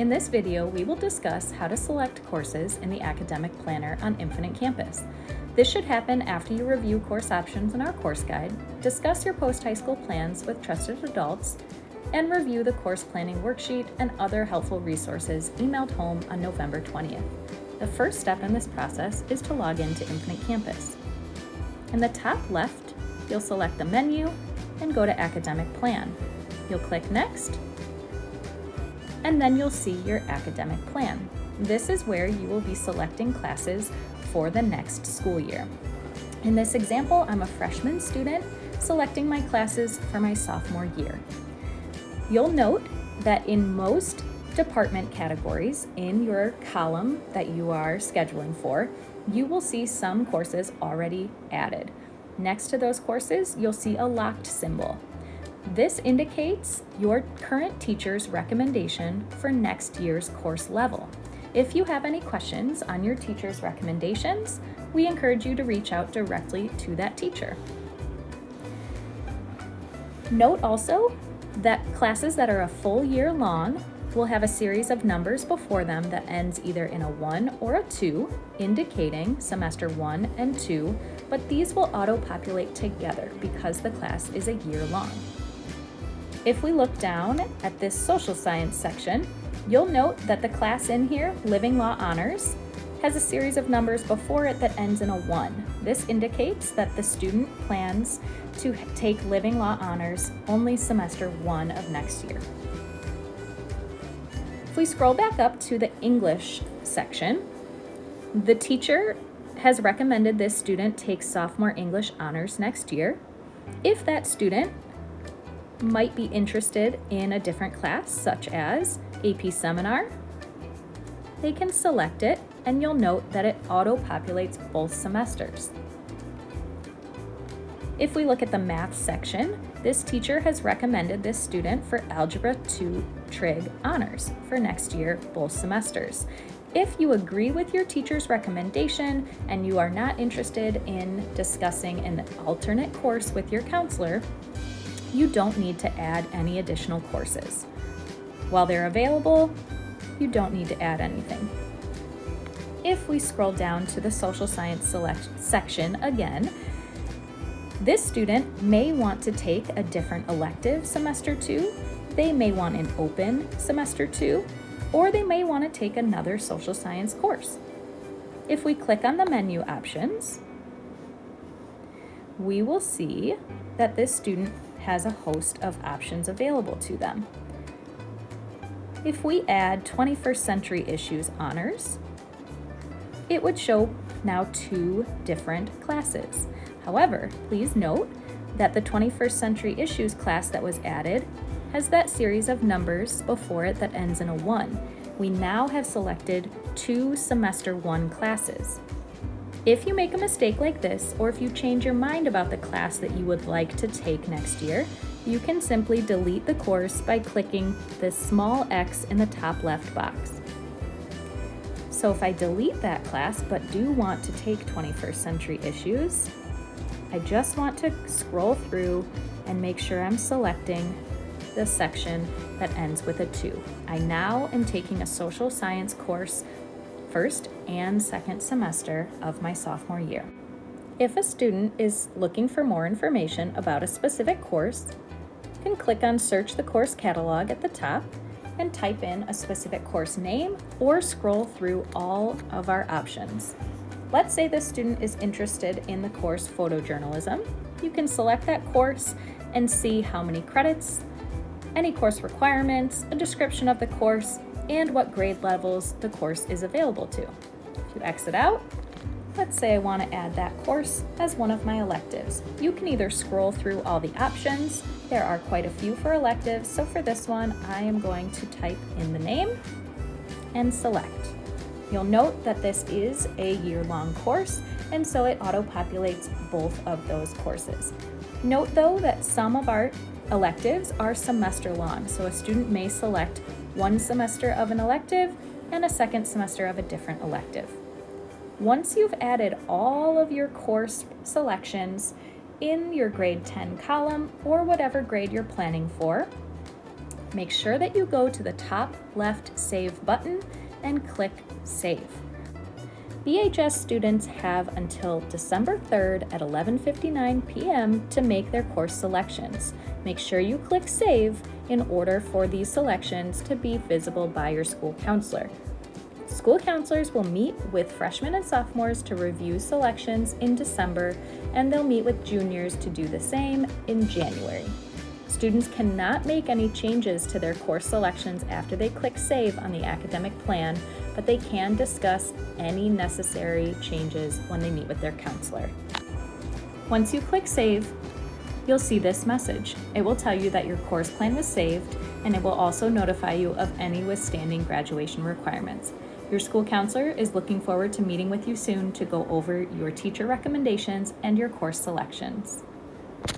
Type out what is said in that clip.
In this video, we will discuss how to select courses in the academic planner on Infinite Campus. This should happen after you review course options in our course guide, discuss your post-high school plans with trusted adults, and review the course planning worksheet and other helpful resources emailed home on November 20th. The first step in this process is to log into Infinite Campus. In the top left, you'll select the menu and go to Academic Plan. You'll click Next, and then you'll see your academic plan. This is where you will be selecting classes for the next school year. In this example, I'm a freshman student selecting my classes for my sophomore year. You'll note that in most department categories in your column that you are scheduling for, you will see some courses already added. Next to those courses, you'll see a locked symbol. This indicates your current teacher's recommendation for next year's course level. If you have any questions on your teacher's recommendations, we encourage you to reach out directly to that teacher. Note also that classes that are a full year long will have a series of numbers before them that ends either in a 1 or a 2, indicating semester 1 and 2, but these will auto-populate together because the class is a year long. If we look down at this social science section, you'll note that the class in here, Living Law Honors, has a series of numbers before it that ends in a 1. This indicates that the student plans to take Living Law Honors only semester 1 of next year. If we scroll back up to the English section, the teacher has recommended this student take sophomore English honors next year. If that student might be interested in a different class, such as AP Seminar, they can select it, and you'll note that it auto-populates both semesters. If we look at the math section, this teacher has recommended this student for Algebra 2 Trig Honors for next year, both semesters. If you agree with your teacher's recommendation and you are not interested in discussing an alternate course with your counselor, you don't need to add any additional courses. While they're available, you don't need to add anything. If we scroll down to the social science section again, this student may want to take a different elective semester 2, they may want an open semester 2, or they may want to take another social science course. If we click on the menu options, we will see that this student has a host of options available to them. If we add 21st Century Issues Honors, it would show now 2 different classes. However, please note that the 21st Century Issues class that was added has that series of numbers before it that ends in a 1. We now have selected 2 semester 1 classes. If you make a mistake like this, or if you change your mind about the class that you would like to take next year, you can simply delete the course by clicking the small X in the top left box. So if I delete that class but do want to take 21st Century Issues, I just want to scroll through and make sure I'm selecting the section that ends with a 2. I now am taking a social science course first and second semester of my sophomore year. If a student is looking for more information about a specific course, you can click on Search the Course Catalog at the top and type in a specific course name or scroll through all of our options. Let's say the student is interested in the course Photojournalism. You can select that course and see how many credits, any course requirements, a description of the course, and what grade levels the course is available to. If you exit out, let's say I want to add that course as one of my electives. You can either scroll through all the options. There are quite a few for electives, so for this one, I am going to type in the name and select. You'll note that this is a year-long course, and so it auto-populates both of those courses. Note though that some of our electives are semester long, so a student may select one semester of an elective and a second semester of a different elective. Once you've added all of your course selections in your grade 10 column or whatever grade you're planning for, make sure that you go to the top left Save button and click Save. BHS students have until December 3rd at 11:59 p.m. to make their course selections. Make sure you click Save in order for these selections to be visible by your school counselor. School counselors will meet with freshmen and sophomores to review selections in December, and they'll meet with juniors to do the same in January. Students cannot make any changes to their course selections after they click Save on the academic plan, but they can discuss any necessary changes when they meet with their counselor. Once you click Save, you'll see this message. It will tell you that your course plan was saved, and it will also notify you of any withstanding graduation requirements. Your school counselor is looking forward to meeting with you soon to go over your teacher recommendations and your course selections.